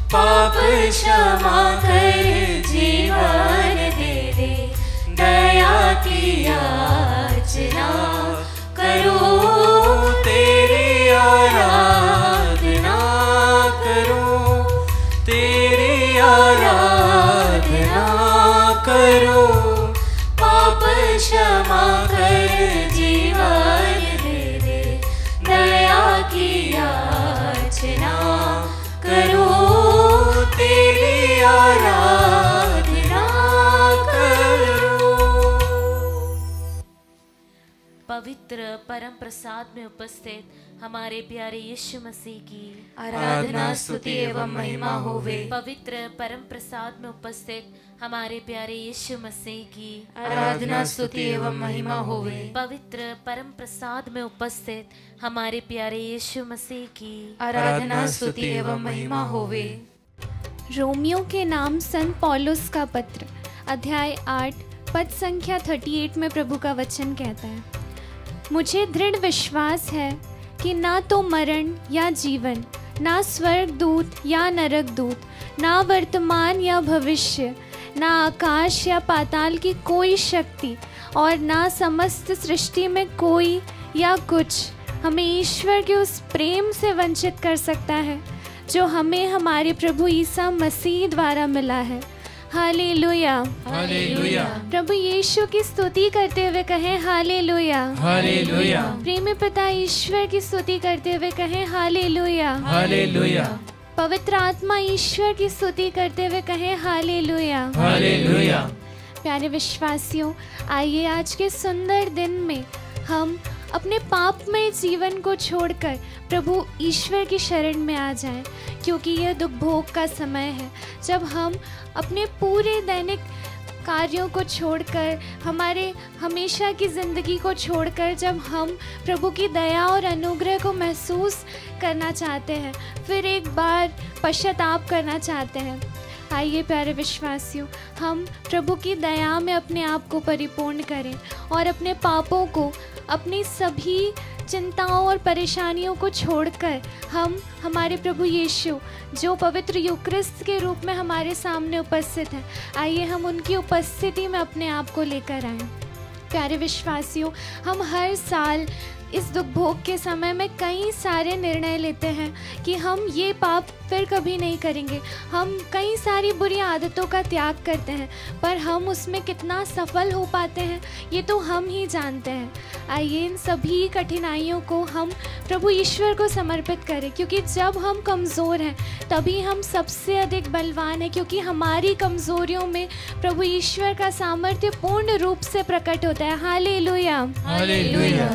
पाप क्षमा कर जीवन दे दे, दया की याचना करो, तेरी आराधना करो, तेरी आराधना करो। पाप क्षमा कर जीवन दे दे, दया की याचना करो, तेरी आराधना करो। पवित्र परम प्रसाद में उपस्थित हमारे प्यारे यीशु मसीह की आराधना स्तुति एवं महिमा होवे। पवित्र परम प्रसाद में उपस्थित हमारे प्यारे यीशु मसीह की आराधना स्तुति एवं महिमा होवे। पवित्र परम प्रसाद में उपस्थित हमारे प्यारे यीशु मसीह की आराधना स्तुति एवं महिमा होवे। रोमियो के नाम संत पौलुस का पत्र अध्याय 8 पद संख्या 38 में प्रभु का वचन कहता है, मुझे दृढ़ विश्वास है कि ना तो मरण या जीवन, ना स्वर्ग दूत या नरक दूत, ना वर्तमान या भविष्य, ना आकाश या पाताल की कोई शक्ति और ना समस्त सृष्टि में कोई या कुछ हमें ईश्वर के उस प्रेम से वंचित कर सकता है जो हमें हमारे प्रभु ईसा मसीह द्वारा मिला है। Hallelujah, hallelujah. प्रभु यीशु की स्तुति करते हुए कहें हालेलुया, हालेलुया, प्रेमी पिता ईश्वर की स्तुति करते हुए कहें हालेलुया, हालेलुया, पवित्र आत्मा ईश्वर की स्तुति करते हुए कहें हालेलुया, हालेलुया। प्यारे विश्वासियों, आइए आज के सुंदर दिन में हम अपने पापमय जीवन को छोड़कर प्रभु ईश्वर की शरण में आ जाएं, क्योंकि यह दुख भोग का समय है जब हम अपने पूरे दैनिक कार्यों को छोड़कर, हमारे हमेशा की ज़िंदगी को छोड़कर, जब हम प्रभु की दया और अनुग्रह को महसूस करना चाहते हैं, फिर एक बार पश्चाताप करना चाहते हैं। आइए प्यारे विश्वासियों, हम प्रभु की दया में अपने आप को परिपूर्ण करें और अपने पापों को, अपनी सभी चिंताओं और परेशानियों को छोड़कर हम हमारे प्रभु यीशु जो पवित्र यूक्रिस्ट के रूप में हमारे सामने उपस्थित हैं, आइए हम उनकी उपस्थिति में अपने आप को लेकर आएं। प्यारे विश्वासियों, हम हर साल इस दुख भोग के समय में कई सारे निर्णय लेते हैं कि हम ये पाप फिर कभी नहीं करेंगे। हम कई सारी बुरी आदतों का त्याग करते हैं, पर हम उसमें कितना सफल हो पाते हैं ये तो हम ही जानते हैं। आइए इन सभी कठिनाइयों को हम प्रभु ईश्वर को समर्पित करें, क्योंकि जब हम कमज़ोर हैं तभी हम सबसे अधिक बलवान हैं, क्योंकि हमारी कमज़ोरियों में प्रभु ईश्वर का सामर्थ्य पूर्ण रूप से प्रकट होता है। Hallelujah, hallelujah.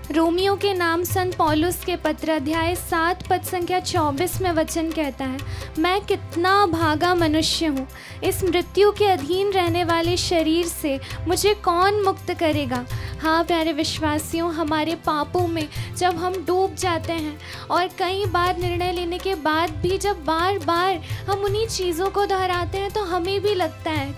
रोमियो के नाम संत पौलुस के पत्र अध्याय 7 पद संख्या 24 में वचन कहता है, मैं कितना भागा मनुष्य हूँ, इस मृत्यु के अधीन रहने वाले शरीर से मुझे कौन मुक्त करेगा। हाँ प्यारे विश्वासियों, हमारे पापों में जब हम डूब जाते हैं और कई बार निर्णय लेने के बाद भी जब बार बार हम उन्हीं चीज़ों को दोहराते हैं, तो हमें भी लगता है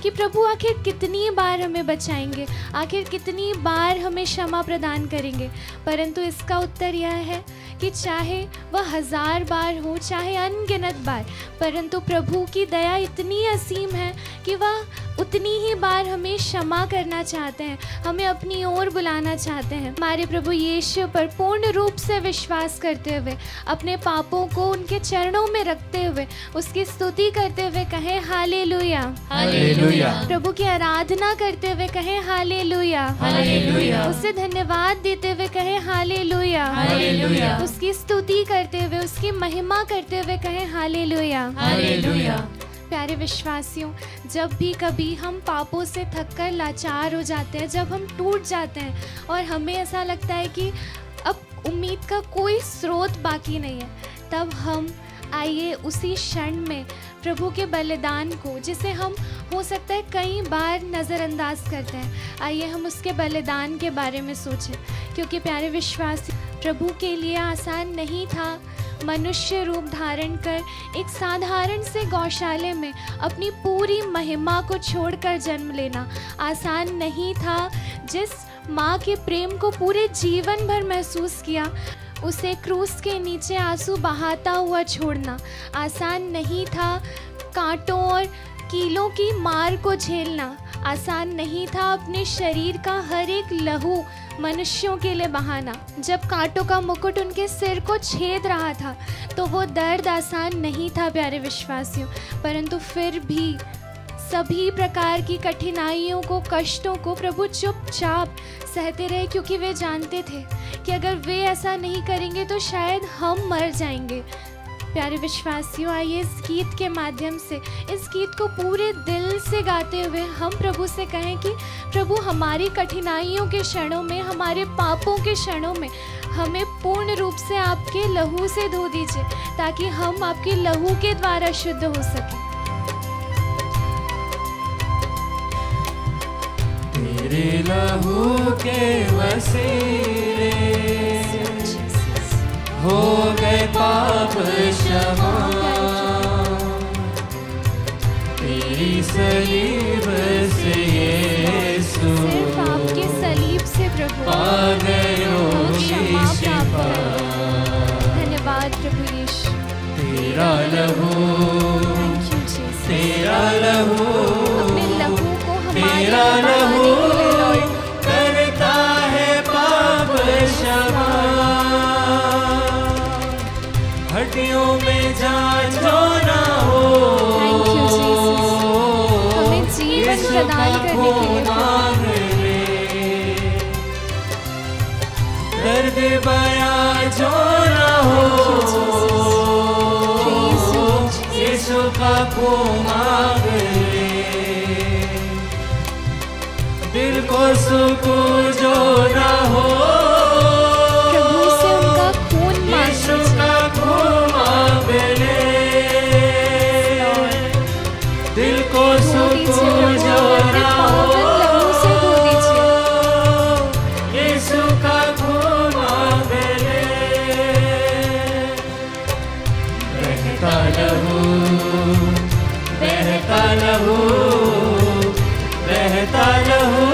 कि प्रभु आखिर कितनी बार हमें बचाएंगे, आखिर कितनी बार हमें क्षमा प्रदान करेंगे। परंतु इसका उत्तर यह है कि चाहे वह 1000 बार हो, चाहे अनगिनत बार, परंतु प्रभु की दया इतनी असीम है कि वह उतनी ही बार हमें क्षमा करना चाहते हैं, हमें अपनी ओर बुलाना चाहते हैं। हमारे प्रभु यीशु पर पूर्ण रूप से विश्वास करते हुए, अपने पापों को उनके चरणों में रखते हुए, उसकी स्तुति करते हुए कहें हालेलुया, हालेलुया। प्रभु की आराधना करते हुए कहें हालेलुया, हालेलुया। उससे धन्यवाद देते हुए कहें हालेलुया, हालेलुया। उसकी स्तुति करते हुए, उसकी महिमा करते हुए कहें हालेलुया, हालेलुया। प्यारे विश्वासियों, जब भी कभी हम पापों से थककर लाचार हो जाते हैं, जब हम टूट जाते हैं और हमें ऐसा लगता है कि अब उम्मीद का कोई स्रोत बाकी नहीं है, तब हम आइए उसी क्षण में प्रभु के बलिदान को, जिसे हम हो सकता है कई बार नज़रअंदाज करते हैं, आइए हम उसके बलिदान के बारे में सोचें। क्योंकि प्यारे विश्वासी, प्रभु के लिए आसान नहीं था मनुष्य रूप धारण कर एक साधारण से गौशाले में अपनी पूरी महिमा को छोड़कर जन्म लेना। आसान नहीं था जिस माँ के प्रेम को पूरे जीवन भर महसूस किया, उसे क्रूस के नीचे आंसू बहाता हुआ छोड़ना आसान नहीं था। कांटों और कीलों की मार को झेलना आसान नहीं था। अपने शरीर का हर एक लहू मनुष्यों के लिए बहाना। जब कांटों का मुकुट उनके सिर को छेद रहा था तो वो दर्द आसान नहीं था प्यारे विश्वासियों, परंतु फिर भी सभी प्रकार की कठिनाइयों को, कष्टों को प्रभु चुपचाप सहते रहे, क्योंकि वे जानते थे कि अगर वे ऐसा नहीं करेंगे तो शायद हम मर जाएंगे। प्यारे विश्वासियों, आइए इस गीत के माध्यम से, इस गीत को पूरे दिल से गाते हुए हम प्रभु से कहें कि प्रभु हमारी कठिनाइयों के क्षणों में, हमारे पापों के क्षणों में हमें पूर्ण रूप से आपके लहू से धो दीजिए, ताकि हम आपके लहू के द्वारा शुद्ध हो सकें। तेरे लहू के वसीले हो गए पाप क्षमा, तेरी सलीब से यीशु, सिर्फ आपके सलीब से प्रभु पा गए क्षमा प्राप्त है। धन्यवाद प्रभु यीशु। तेरा लहू, तेरा लहू, अपने लहू को तेरा लहू करता है पाप क्षमा। हड्डियों में जान जो ना हो, हमें जीवन प्रदान करने के लिए मांग ले। दर्द बयां जो ना हो, यीशु का खून मांग ले। दिल को सुकून जो ना हो, प्रभु से उनका खून यीशु का खून मांग ले। दिल को सुकून जो ना हो, यीशु का खून मांग ले। बहता लहू, बहता लहू, बहता लहू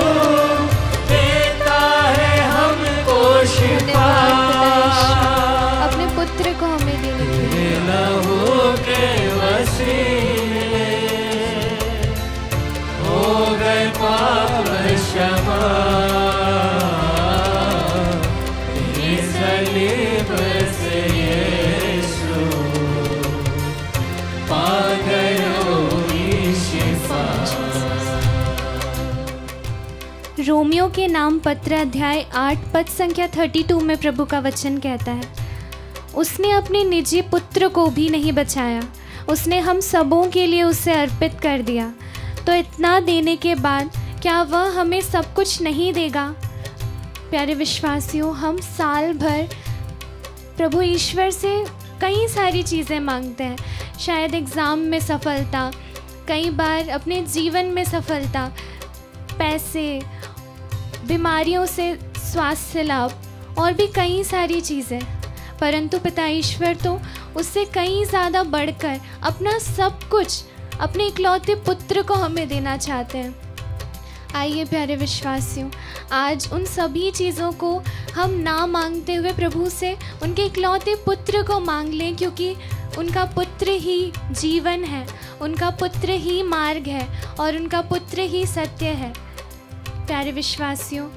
देता है हमको शिफा। अपने पुत्र को हमें देने के लिए लहू के वसीले हो गए पाप क्षमा। तेरी सलीब से यीशु पा गए शिफा। रोमियो के नाम पत्र अध्याय 8 पद संख्या 32 में प्रभु का वचन कहता है, उसने अपने निजी पुत्र को भी नहीं बचाया, उसने हम सबों के लिए उसे अर्पित कर दिया, तो इतना देने के बाद क्या वह हमें सब कुछ नहीं देगा। प्यारे विश्वासियों, हम साल भर प्रभु ईश्वर से कई सारी चीज़ें मांगते हैं। शायद एग्ज़ाम में सफलता, कई बार अपने जीवन में सफलता, पैसे, बीमारियों से स्वास्थ्य लाभ और भी कई सारी चीज़ें, परंतु पिता ईश्वर तो उससे कई ज़्यादा बढ़कर अपना सब कुछ, अपने इकलौते पुत्र को हमें देना चाहते हैं। आइए प्यारे विश्वासियों, आज उन सभी चीज़ों को हम ना मांगते हुए प्रभु से उनके इकलौते पुत्र को मांग लें, क्योंकि उनका पुत्र ही जीवन है, उनका पुत्र ही मार्ग है और उनका पुत्र ही सत्य है। प्यारे विश्वासियों,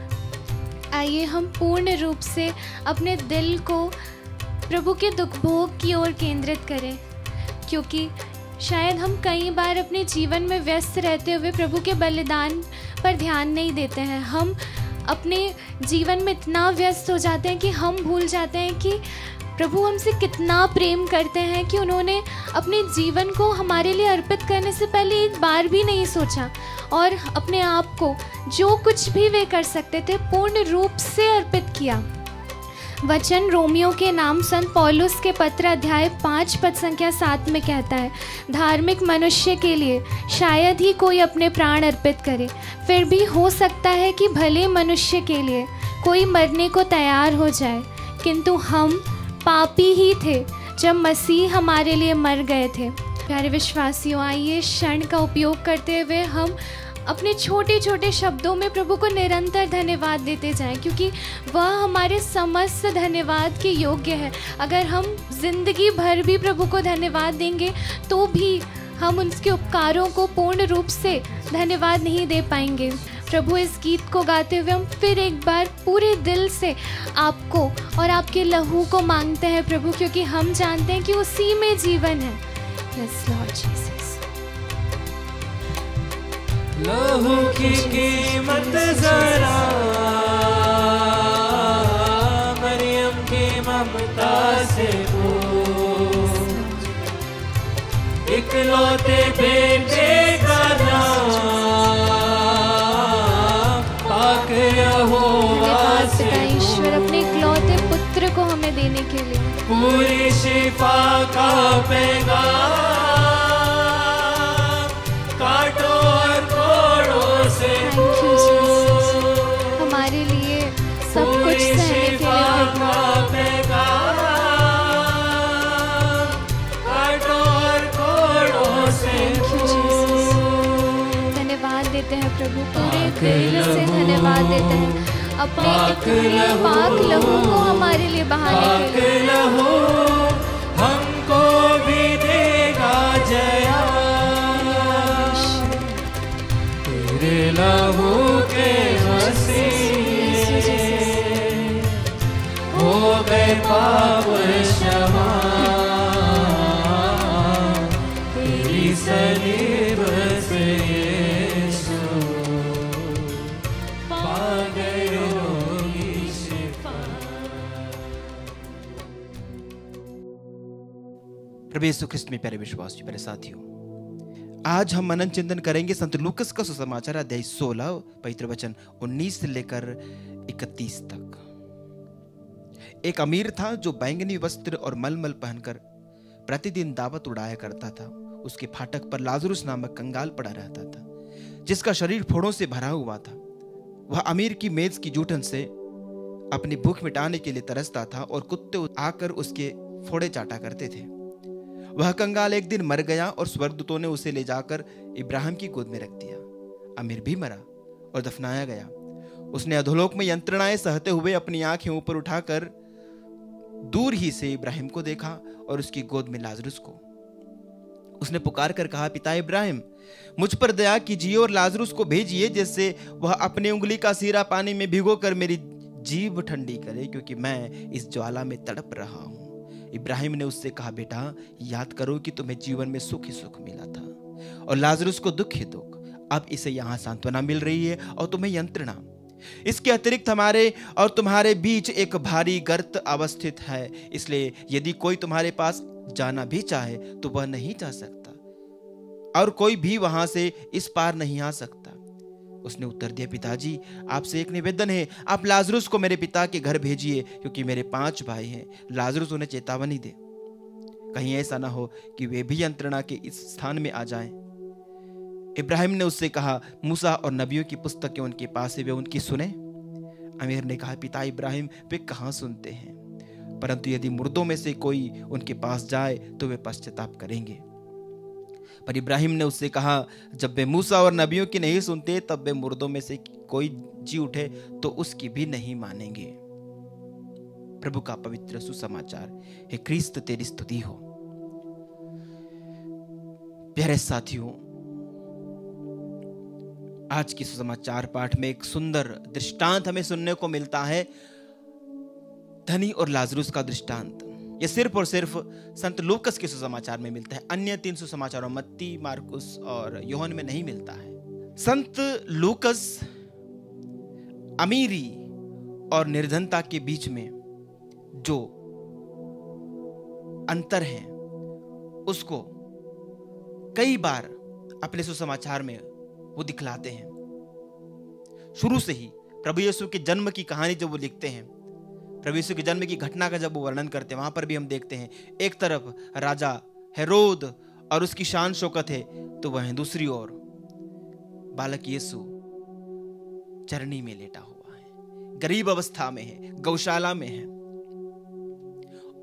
आइए हम पूर्ण रूप से अपने दिल को प्रभु के दुख भोग की ओर केंद्रित करें, क्योंकि शायद हम कई बार अपने जीवन में व्यस्त रहते हुए प्रभु के बलिदान पर ध्यान नहीं देते हैं। हम अपने जीवन में इतना व्यस्त हो जाते हैं कि हम भूल जाते हैं कि प्रभु हमसे कितना प्रेम करते हैं, कि उन्होंने अपने जीवन को हमारे लिए अर्पित करने से पहले एक बार भी नहीं सोचा और अपने आप को जो कुछ भी वे कर सकते थे पूर्ण रूप से अर्पित किया। वचन रोमियो के नाम संत पौलुस के पत्र अध्याय 5 पद संख्या 7 में कहता है, धार्मिक मनुष्य के लिए शायद ही कोई अपने प्राण अर्पित करे, फिर भी हो सकता है कि भले मनुष्य के लिए कोई मरने को तैयार हो जाए, किंतु हम पापी ही थे जब मसीह हमारे लिए मर गए थे। प्यारे विश्वासियों, आइए क्षण का उपयोग करते हुए हम अपने छोटे छोटे शब्दों में प्रभु को निरंतर धन्यवाद देते जाएं, क्योंकि वह हमारे समस्त धन्यवाद के योग्य है। अगर हम जिंदगी भर भी प्रभु को धन्यवाद देंगे तो भी हम उसके उपकारों को पूर्ण रूप से धन्यवाद नहीं दे पाएंगे। प्रभु, इस गीत को गाते हुए हम फिर एक बार पूरे दिल से आपको और आपके लहू को मांगते हैं प्रभु, क्योंकि हम जानते हैं कि उसी में जीवन है। Yes Lord Jesus. लहू की कीमत जरा मरियम की ममता से इकलौते बेटे का नाम पाक यहोवा से ईश्वर अपने इकलौते पुत्र को हमें देने के लिए पूरी शिफा का पैगाम काटो और कोड़ों से हमारे लिए सब कुछ सहने के लिए धन्यवाद देते हैं प्रभु, पूरे दिल से धन्यवाद देते हैं अपने इतने पाक लहू को हमारे लिए बहाने के लिए। लहू हमको भी देगा जया, तेरे लहू के वसीले हो गए पाप क्षमा, तेरी सलीब से यीशु पा गए रोगी शिफा। प्रभु यीशु ख्रिस्त में प्यारे विश्वासी प्यारे साथियों, आज हम मनन चिंतन करेंगे संत लूकस का सुसमाचार अध्याय 16 पवित्र वचन 19 से लेकर 31 तक। एक अमीर था जो बैंगनी वस्त्र और मलमल पहनकर प्रतिदिन दावत उड़ाया करता था। उसके फाटक पर लाजरुस नामक कंगाल पड़ा रहता था, जिसका शरीर फोड़ों से भरा हुआ था। वह अमीर की मेज की जूठन से अपनी भूख मिटाने के लिए तरसता था और कुत्ते आकर उसके फोड़े चाटा करते थे। वह कंगाल एक दिन मर गया और स्वर्गदूतों ने उसे ले जाकर इब्राहिम की गोद में रख दिया। अमीर भी मरा और दफनाया गया। उसने अधोलोक में यंत्रणाएं सहते हुए अपनी आंखें ऊपर उठाकर दूर ही से इब्राहिम को देखा और उसकी गोद में लाजरुस को। उसने पुकार कर कहा, पिता इब्राहिम, मुझ पर दया कीजिए और लाजरुस को भेजिए, जिससे वह अपनी उंगली का सीरा पानी में भिगोकर मेरी जीभ ठंडी करे, क्योंकि मैं इस ज्वाला में तड़प रहा हूं। इब्राहिम ने उससे कहा, बेटा, याद करो कि तुम्हें जीवन में सुख ही सुख मिला था और लाजरुस को दुख ही दुख। अब इसे यहाँ सांत्वना मिल रही है और तुम्हें यंत्रणा। इसके अतिरिक्त हमारे और तुम्हारे बीच एक भारी गर्त अवस्थित है, इसलिए यदि कोई तुम्हारे पास जाना भी चाहे तो वह नहीं जा सकता और कोई भी वहां से इस पार नहीं आ सकता। उसने उत्तर दिया, पिताजी, आपसे एक निवेदन है, आप लाजरुस को मेरे पिता के घर भेजिए, क्योंकि मेरे 5 भाई हैं। लाजरुस उन्हें चेतावनी दे, कहीं ऐसा ना हो कि वे भी यंत्रणा के इस स्थान में आ जाएं। इब्राहिम ने उससे कहा, मूसा और नबियों की पुस्तकें उनके पास है, वे उनकी सुने। अमीर ने कहा, पिता इब्राहिम, वे कहाँ सुनते हैं, परंतु यदि मुर्दों में से कोई उनके पास जाए तो वे पश्चाताप करेंगे। पर इब्राहिम ने उससे कहा, जब वे मूसा और नबियों की नहीं सुनते, तब वे मुर्दों में से कोई जी उठे तो उसकी भी नहीं मानेंगे। प्रभु का पवित्र सुसमाचार। हे क्रिस्त, तेरी स्तुति हो। प्यारे साथियों, आज की सुसमाचार पाठ में एक सुंदर दृष्टांत हमें सुनने को मिलता है, धनी और लाजरुस का दृष्टांत। यह सिर्फ और सिर्फ संत लूकस के सुसमाचार में मिलता है, अन्य 3 सुसमाचारों मत्ती, मार्कुस और यूहन्ना में नहीं मिलता है। संत लूकस अमीरी और निर्धनता के बीच में जो अंतर है उसको कई बार अपने सुसमाचार में वो दिखलाते हैं। शुरू से ही प्रभु यीशु के जन्म की कहानी जब वो लिखते हैं, प्रभु यीशु के जन्म की घटना का जब वो वर्णन करते हैं, वहां पर भी हम देखते हैं एक तरफ राजा हेरोद और उसकी शान शौकत है, तो वह दूसरी ओर बालक यीशु चरनी में लेटा हुआ है, गरीब अवस्था में है, गौशाला में है,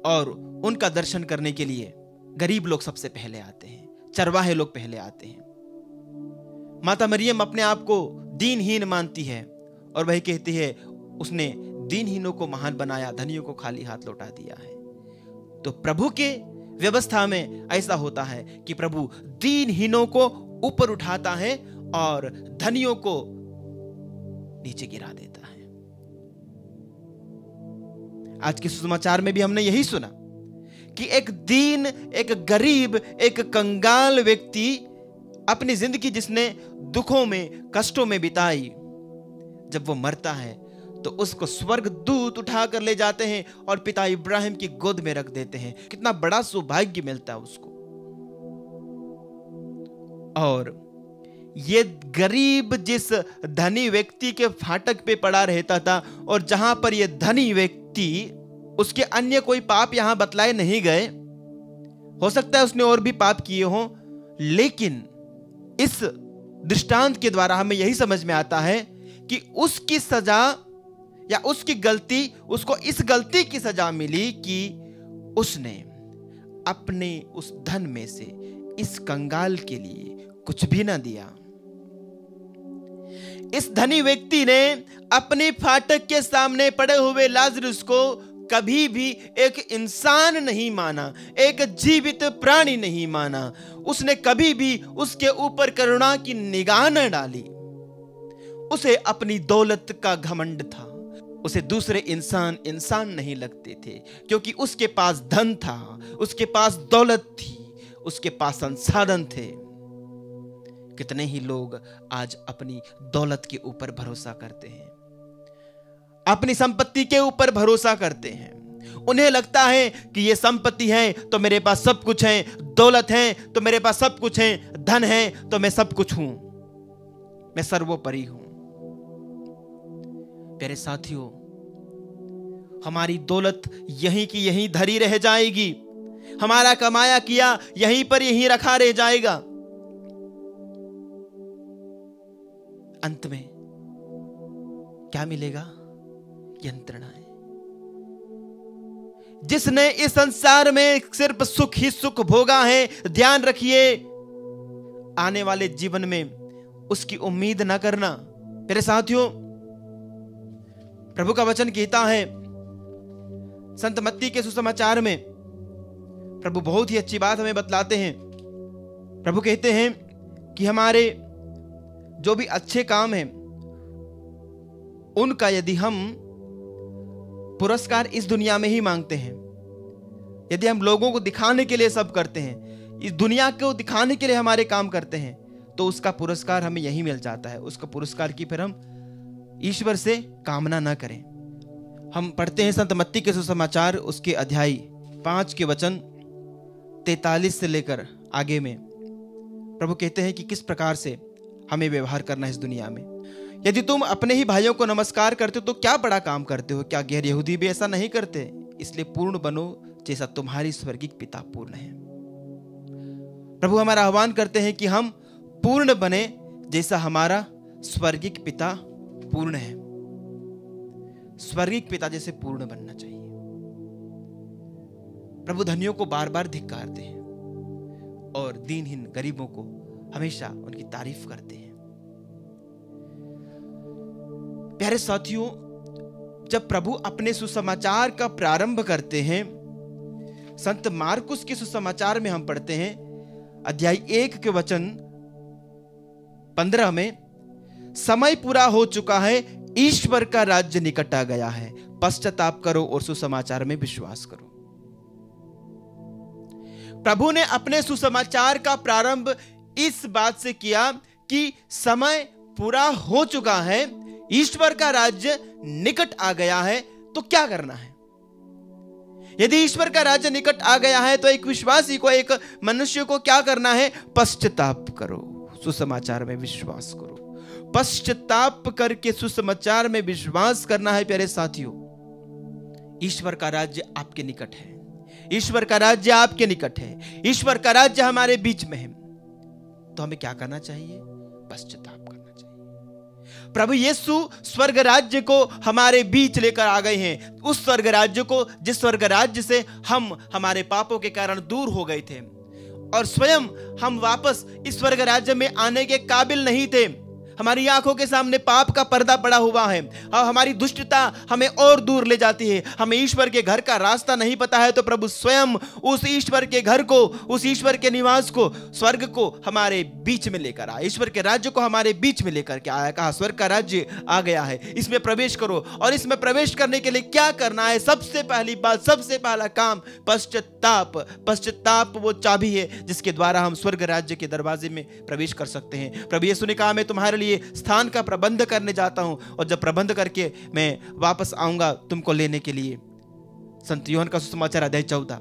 और उनका दर्शन करने के लिए गरीब लोग सबसे पहले आते हैं, चरवाहे लोग पहले आते हैं। माता मरियम अपने आप को दीनहीन मानती है और वही कहती है उसने दीनहीनों को महान बनाया, धनियों को खाली हाथ लौटा दिया है। तो प्रभु के व्यवस्था में ऐसा होता है कि प्रभु दीनहीनों को ऊपर उठाता है और धनियों को नीचे गिरा देता है। आज के सुसमाचार में भी हमने यही सुना कि एक दीन, एक गरीब, एक कंगाल व्यक्ति अपनी जिंदगी जिसने दुखों में, कष्टों में बिताई, जब वो मरता है तो उसको स्वर्ग दूत उठाकर ले जाते हैं और पिता इब्राहिम की गोद में रख देते हैं। कितना बड़ा सौभाग्य मिलता है उसको। और ये गरीब जिस धनी व्यक्ति के फाटक पे पड़ा रहता था और जहां पर ये धनी व्यक्ति, उसके अन्य कोई पाप यहां बतलाए नहीं गए, हो सकता है उसने और भी पाप किए हों, लेकिन इस दृष्टांत के द्वारा हमें यही समझ में आता है कि उसकी सजा या उसकी गलती, उसको इस गलती की सजा मिली कि उसने अपने उस धन में से इस कंगाल के लिए कुछ भी ना दिया। इस धनी व्यक्ति ने अपने फाटक के सामने पड़े हुए लाजरुस को कभी भी एक इंसान नहीं माना, एक जीवित प्राणी नहीं माना। उसने कभी भी उसके ऊपर करुणा की निगाह न डाली। उसे अपनी दौलत का घमंड था। उसे दूसरे इंसान इंसान नहीं लगते थे, क्योंकि उसके पास धन था, उसके पास दौलत थी, उसके पास संसाधन थे। कितने ही लोग आज अपनी दौलत के ऊपर भरोसा करते हैं, अपनी संपत्ति के ऊपर भरोसा करते हैं। उन्हें लगता है कि ये संपत्ति है तो मेरे पास सब कुछ है, दौलत है तो मेरे पास सब कुछ है, धन है तो मैं सब कुछ हूं, मैं सर्वोपरि हूं। प्यारे साथियों, हमारी दौलत यहीं की यहीं धरी रह जाएगी। हमारा कमाया किया यहीं पर यहीं रखा रह जाएगा। अंत में क्या मिलेगा? यंत्रणाएं। जिसने इस संसार में सिर्फ सुख ही सुख भोगा है, ध्यान रखिए आने वाले जीवन में उसकी उम्मीद ना करना। मेरे साथियों, प्रभु का वचन कहता है संत मत्ती के सुसमाचार में, प्रभु बहुत ही अच्छी बात हमें बतलाते हैं। प्रभु कहते हैं कि हमारे जो भी अच्छे काम हैं उनका यदि हम पुरस्कार इस दुनिया में ही मांगते हैं, यदि हम लोगों को दिखाने के लिए सब करते हैं, इस दुनिया को दिखाने के लिए हमारे काम करते हैं, तो उसका पुरस्कार हमें यही मिल जाता है। उसका पुरस्कार की फिर हम ईश्वर से कामना ना करें। हम पढ़ते हैं संत मत्ती के सुसमाचार उसके अध्याय 5 के वचन 43 से लेकर आगे में प्रभु कहते हैं कि किस प्रकार से हमें व्यवहार करना है इस दुनिया में। यदि तुम अपने ही भाइयों को नमस्कार करते हो तो क्या बड़ा काम करते हो? क्या गैर यहूदी भी ऐसा नहीं करते? इसलिए पूर्ण बनो जैसा तुम्हारी स्वर्गीय पिता पूर्ण है। प्रभु हमारा आह्वान करते हैं कि हम पूर्ण बने जैसा हमारा स्वर्गीय पिता पूर्ण है। स्वर्गीय पिता जैसे पूर्ण बनना चाहिए। प्रभु धनियों को बार बार धिक्कारते हैं और दीनहीन गरीबों को हमेशा उनकी तारीफ करते हैं। प्यारे साथियों, जब प्रभु अपने सुसमाचार का प्रारंभ करते हैं, संत मार्कुस के सुसमाचार में हम पढ़ते हैं अध्याय 1 के वचन 15 में, समय पूरा हो चुका है, ईश्वर का राज्य निकट आ गया है, पश्चाताप करो और सुसमाचार में विश्वास करो। प्रभु ने अपने सुसमाचार का प्रारंभ इस बात से किया कि समय पूरा हो चुका है, ईश्वर का राज्य निकट आ गया है, तो क्या करना है? यदि ईश्वर का राज्य निकट आ गया है तो एक विश्वासी को, एक मनुष्य को क्या करना है? पश्चाताप करो, सुसमाचार में विश्वास करो। पश्चाताप करके सुसमाचार में विश्वास करना है। प्यारे साथियों, ईश्वर का राज्य आपके निकट है, ईश्वर का राज्य आपके निकट है, ईश्वर का राज्य हमारे बीच में है। तो हमें क्या करना चाहिए? पश्चाताप करना चाहिए। प्रभु यीशु स्वर्ग राज्य को हमारे बीच लेकर आ गए हैं, उस स्वर्ग राज्य को जिस स्वर्ग राज्य से हम हमारे पापों के कारण दूर हो गए थे, और स्वयं हम वापस इस स्वर्ग राज्य में आने के काबिल नहीं थे। हमारी आंखों के सामने पाप का पर्दा पड़ा हुआ है और हमारी दुष्टता हमें और दूर ले जाती है। हमें ईश्वर के घर का रास्ता नहीं पता है, तो प्रभु स्वयं उस ईश्वर के घर को, उस ईश्वर के निवास को, स्वर्ग को हमारे बीच में लेकर आया, ईश्वर के राज्य को हमारे बीच में लेकर के आया। कहा स्वर्ग का राज्य आ गया है, इसमें प्रवेश करो। और इसमें प्रवेश करने के लिए क्या करना है? सबसे पहली बात, सबसे पहला काम पश्चाताप। पश्चाताप वो चाबी है जिसके द्वारा हम स्वर्ग राज्य के दरवाजे में प्रवेश कर सकते हैं। प्रभु यीशु ने कहा मैं तुम्हारे लिए स्थान का प्रबंध करने जाता हूं और जब प्रबंध करके मैं वापस आऊंगा तुमको लेने के लिए। संत यूहन्ना का सुसमाचार अध्याय 14।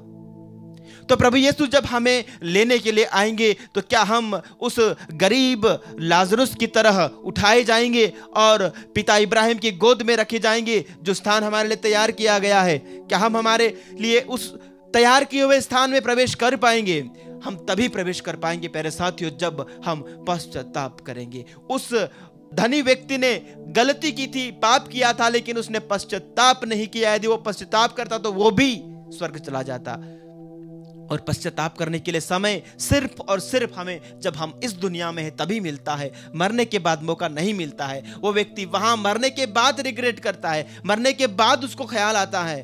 तो प्रभु यीशु जब हमें लेने के लिए आएंगे तो क्या हम उस गरीब लाजरुस की तरह उठाए जाएंगे और पिता इब्राहिम की गोद में रखे जाएंगे जो स्थान हमारे लिए तैयार किया गया है? क्या हम हमारे लिए उस तैयार किए हुए स्थान में प्रवेश कर पाएंगे? हम तभी प्रवेश कर पाएंगे प्यारे साथियों जब हम पश्चाताप करेंगे। उस धनी व्यक्ति ने गलती की थी, पाप किया था, लेकिन उसने पश्चाताप नहीं किया। यदि वो पश्चाताप करता तो वो भी स्वर्ग चला जाता। और पश्चाताप करने के लिए समय सिर्फ और सिर्फ हमें जब हम इस दुनिया में हैं तभी मिलता है, मरने के बाद मौका नहीं मिलता है। वो व्यक्ति वहां मरने के बाद रिग्रेट करता है, मरने के बाद उसको ख्याल आता है,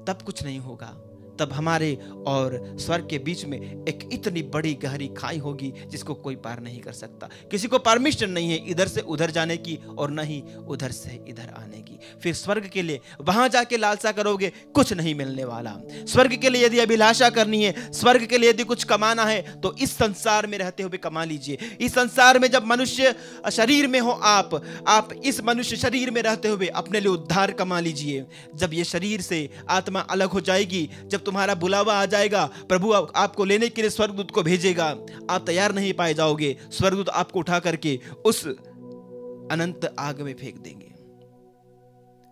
तब कुछ नहीं होगा। तब हमारे और स्वर्ग के बीच में एक इतनी बड़ी गहरी खाई होगी जिसको कोई पार नहीं कर सकता। किसी को परमिशन नहीं है इधर से उधर जाने की और न ही उधर से इधर आने की। फिर स्वर्ग के लिए वहां जाके लालसा करोगे, कुछ नहीं मिलने वाला। स्वर्ग के लिए यदि अभिलाषा करनी है, स्वर्ग के लिए यदि कुछ कमाना है तो इस संसार में रहते हुए कमा लीजिए। इस संसार में जब मनुष्य शरीर में हो आप इस मनुष्य शरीर में रहते हुए अपने लिए उद्धार कमा लीजिए। जब ये शरीर से आत्मा अलग हो जाएगी, जब तुम्हारा बुलावा आ जाएगा, प्रभु आपको लेने के लिए स्वर्गदूत को भेजेगा, आप तैयार नहीं पाए जाओगे, स्वर्गदूत आपको उठा करके उस अनंत आग में फेंक देंगे।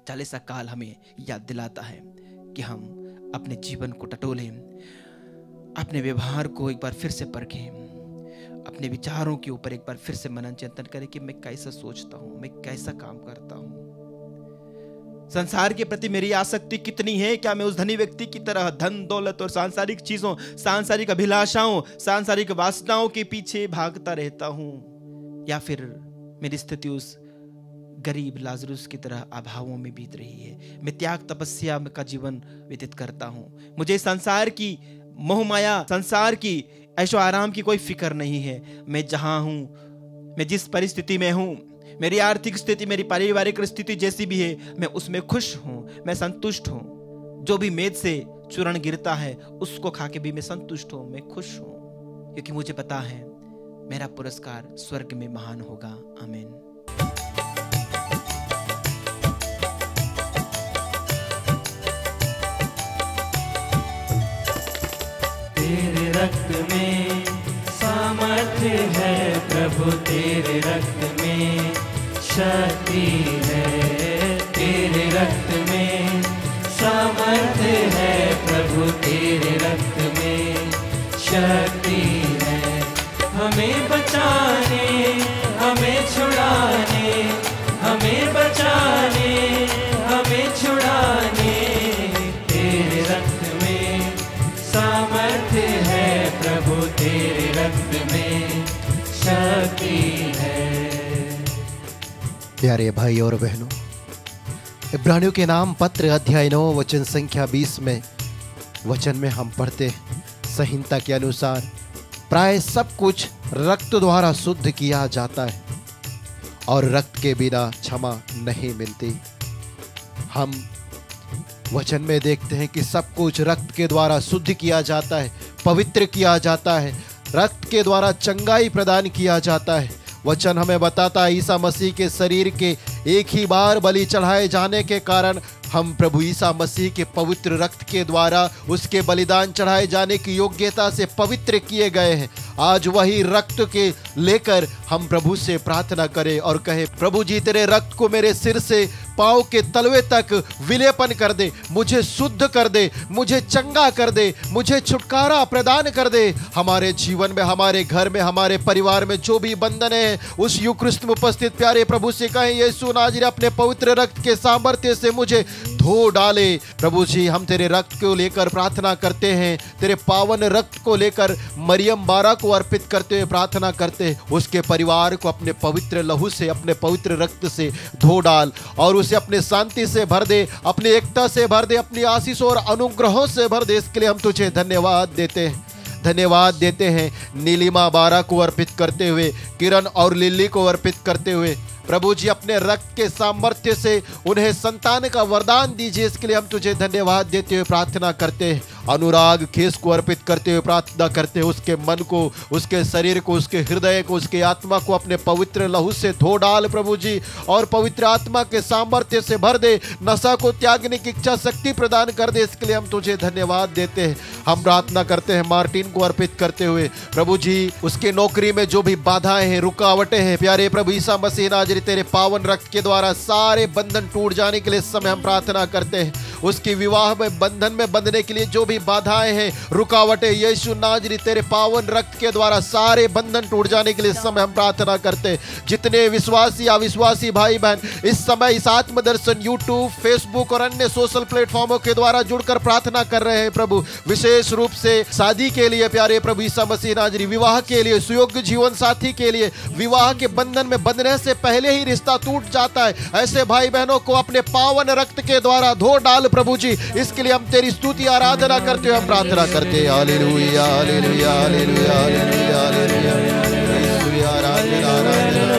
चालीसा काल हमें याद दिलाता है कि हम अपने जीवन को टटोलें, अपने व्यवहार को एक बार फिर से परखें, अपने विचारों के ऊपर एक बार फिर से मनन चिंतन करें कि मैं कैसा सोचता हूं, मैं कैसा काम करता हूं, संसार के प्रति मेरी आसक्ति कितनी है। क्या मैं उस धनी व्यक्ति की तरह धन दौलत और सांसारिक चीजों, सांसारिक अभिलाषाओं, सांसारिक वासनाओं के पीछे भागता रहता हूं, या फिर मेरी स्थिति उस गरीब लाजरुस की तरह अभावों में बीत रही है। मैं त्याग तपस्या का जीवन व्यतीत करता हूं, मुझे संसार की मोह माया, संसार की ऐशो आराम की कोई फिक्र नहीं है। मैं जहां हूं, मैं जिस परिस्थिति में हूं, मेरी आर्थिक स्थिति, मेरी पारिवारिक स्थिति जैसी भी है, मैं उसमें खुश हूं, मैं संतुष्ट हूं। जो भी मेद से चूर्ण गिरता है उसको खा के भी मैं संतुष्ट हूं, मैं खुश हूं, क्योंकि मुझे पता है मेरा पुरस्कार स्वर्ग में महान होगा। आमीन। तेरे रक्त में सामर्थ्य है प्रभु, तेरे रक्त में शक्ति है, तेरे रक्त में सामर्थ्य है प्रभु, तेरे रक्त में शक्ति है। हमें बचाने, हमें छुड़ाने, हमें बचाने, हमें छुड़ाने, तेरे रक्त में सामर्थ्य है प्रभु, तेरे रक्त में शक्ति है। प्यारे भाई और बहनों, इब्रानियों के नाम पत्र अध्याय 9 वचन संख्या 20 में वचन में हम पढ़ते हैं, संहिता के अनुसार प्राय सब कुछ रक्त द्वारा शुद्ध किया जाता है और रक्त के बिना क्षमा नहीं मिलती। हम वचन में देखते हैं कि सब कुछ रक्त के द्वारा शुद्ध किया जाता है, पवित्र किया जाता है, रक्त के द्वारा चंगाई प्रदान किया जाता है। वचन हमें बताता है ईसा मसीह के शरीर के एक ही बार बलि चढ़ाए जाने के कारण हम प्रभु ईसा मसीह के पवित्र रक्त के द्वारा उसके बलिदान चढ़ाए जाने की योग्यता से पवित्र किए गए हैं। आज वही रक्त के लेकर हम प्रभु से प्रार्थना करें और कहें, प्रभु जी तेरे रक्त को मेरे सिर से पांव के तलवे तक विलेपन कर दे, मुझे शुद्ध कर दे, मुझे चंगा कर दे, मुझे छुटकारा प्रदान कर दे। हमारे जीवन में, हमारे घर में, हमारे परिवार में जो भी बंधन है, उस यूक्रिस्ट में उपस्थित प्यारे प्रभु से कहें, यीशु नाज़री अपने पवित्र रक्त के सामर्थ्य से मुझे धो डाले। प्रभु जी, हम तेरे रक्त को लेकर प्रार्थना करते हैं, तेरे पावन रक्त को लेकर मरियम बारा को अर्पित करते हुए प्रार्थना करते हैं, उसके परिवार को अपने पवित्र लहू से, अपने पवित्र रक्त से धो डाल और उसे अपने शांति से भर दे, अपनी एकता से भर दे, अपनी आशीषों और अनुग्रहों से भर दे। इसके लिए हम तुझे धन्यवाद देते हैं, धन्यवाद देते हैं। नीलिमा बारा को अर्पित करते हुए, किरण और लिली को अर्पित करते हुए, प्रभु जी अपने रक्त के सामर्थ्य से उन्हें संतान का वरदान दीजिए। इसके लिए हम तुझे धन्यवाद देते हुए प्रार्थना करते हैं। अनुराग खेस को अर्पित करते हुए प्रार्थना करते हैं, उसके मन को, उसके शरीर को, उसके हृदय को, उसके आत्मा को अपने पवित्र लहू से धो डाल प्रभु जी, और पवित्र आत्मा के सामर्थ्य से भर दे, नशा को त्यागने की इच्छा शक्ति प्रदान कर दे। इसके लिए हम तुझे धन्यवाद देते हैं। हम प्रार्थना करते हैं मार्टिन को अर्पित करते हुए, प्रभु जी उसके नौकरी में जो भी बाधाएं हैं, रुकावटें हैं, प्यारे प्रभु ईसा मसीह नाज़री तेरे पावन रक्त के द्वारा सारे बंधन टूट जाने के लिए इस समय हम प्रार्थना करते हैं। उसकी विवाह में बंधन में बंधने के लिए जो भी बाधाएं हैं, रुकावटें, यीशु नाज़री तेरे पावन रक्त के द्वारा सारे बंधन टूट जाने के लिए इस समय हम प्रार्थना करते हैं। जितने विश्वासी अविश्वासी भाई बहन इस समय इस आत्मदर्शन यूट्यूब, फेसबुक और अन्य सोशल प्लेटफॉर्मों के द्वारा जुड़कर प्रार्थना कर रहे हैं प्रभु, विशेष रूप से शादी के लिए प्यारे प्रभु ईसा मसीह नाज़री, विवाह के लिए, सुयोग्य जीवन साथी के लिए, विवाह के बंधन में बंधने से पहले ही रिश्ता टूट जाता है, ऐसे भाई बहनों को अपने पावन रक्त के द्वारा धो डाल प्रभु जी। इसके लिए हम तेरी स्तुति आराधना करते हुए हम प्रार्थना करते हैं। Hallelujah hallelujah hallelujah hallelujah hallelujah, Yeshu आराधना आराधना।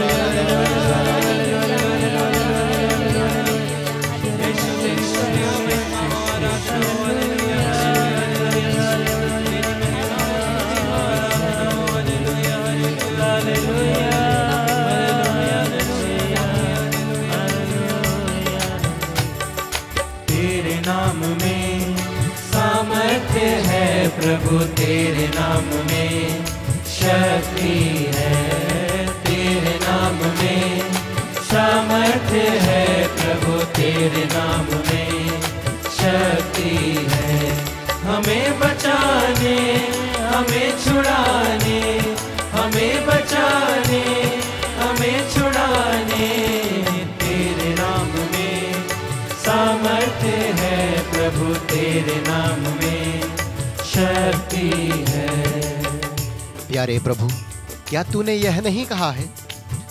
नाम में सामर्थ्य है प्रभु, तेरे नाम में शक्ति है, तेरे नाम में सामर्थ्य है प्रभु, तेरे नाम में शक्ति है। हमें बचाने, हमें छुड़ाने, हमें बचाने, हमें छुड़ाने, तेरे नाम में सामर्थ्य है प्रभु, तेरे नाम में शक्ति है। प्यारे प्रभु, क्या तूने यह नहीं कहा है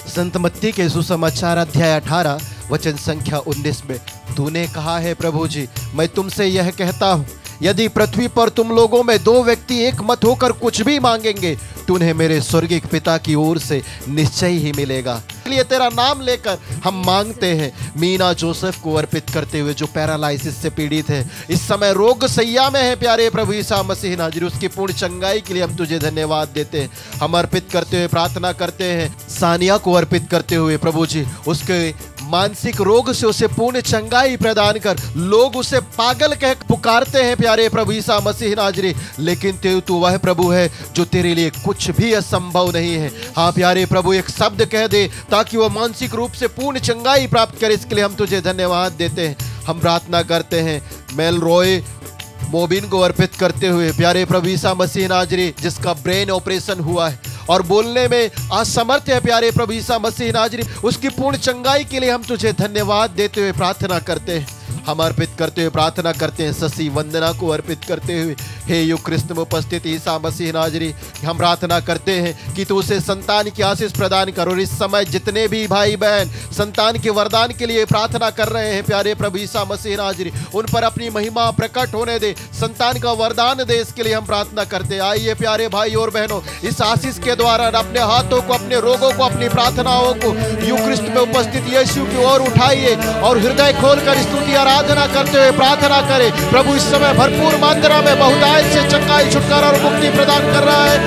संत मत्ती के सुसमाचार अध्याय 18 वचन संख्या 19 में? तूने कहा है प्रभु जी, मैं तुमसे यह कहता हूँ, यदि पृथ्वी पर तुम लोगों में 2 व्यक्ति एक मत होकर कुछ भी मांगेंगे तो उन्हें मेरे स्वर्गीय पिता की ओर से निश्चय ही मिलेगा। इसलिए तेरा नाम लेकर हम मांगते हैं। मीना जोसेफ को अर्पित करते हुए जो पैरालाइसिस से पीड़ित है, इस समय रोग सैया में है, प्यारे प्रभु ईसा मसीह नाज़री उसकी पूर्ण चंगाई के लिए हम तुझे धन्यवाद देते हैं। हम अर्पित करते हुए प्रार्थना करते हैं सानिया को अर्पित करते हुए, प्रभु जी उसके मानसिक रोग से उसे पूर्ण चंगाई प्रदान कर। लोग उसे पागल कह पुकारते हैं प्यारे प्रभु ईसा मसीह नाज़री, लेकिन तू वह प्रभु है जो तेरे लिए कुछ भी असंभव नहीं है। हाँ प्यारे प्रभु, एक शब्द कह दे ताकि वह मानसिक रूप से पूर्ण चंगाई प्राप्त करे। इसके लिए हम तुझे धन्यवाद देते हैं। हम प्रार्थना करते हैं मेल रॉय मोबिन को अर्पित करते हुए, प्यारे प्रभु ईसा मसीह नाज़री जिसका ब्रेन ऑपरेशन हुआ है और बोलने में असमर्थ है, प्यारे प्रभु ईसा मसीह नाज़री उसकी पूर्ण चंगाई के लिए हम तुझे धन्यवाद देते हुए प्रार्थना करते हैं। हम अर्पित करते हुए प्रार्थना करते हैं शशि वंदना को अर्पित करते हुए, हे यूक्रिस्त में उपस्थित ईसा मसीह नाज़री, हम प्रार्थना करते हैं कि तू उसे संतान की आशीष प्रदान कर। और इस समय जितने भी भाई बहन संतान के वरदान के लिए प्रार्थना कर रहे हैं, प्यारे प्रभु ईसा मसीह नाज़री उन पर अपनी महिमा प्रकट होने दे, संतान का वरदान दे। इसके लिए हम प्रार्थना करते हैं। आइए प्यारे भाई और बहनों, इस आशीष के द्वारा अपने हाथों को, अपने रोगों को, अपनी प्रार्थनाओं को यूक्रिस्त में उपस्थित यीशु की ओर उठाइए और हृदय खोलकर स्तुति आराधना करते हुए प्रार्थना करें। प्रभु इस समय भरपूर मात्रा में बहुतायत से चंगाई, छुटकारा और मुक्ति प्रदान कर रहा है।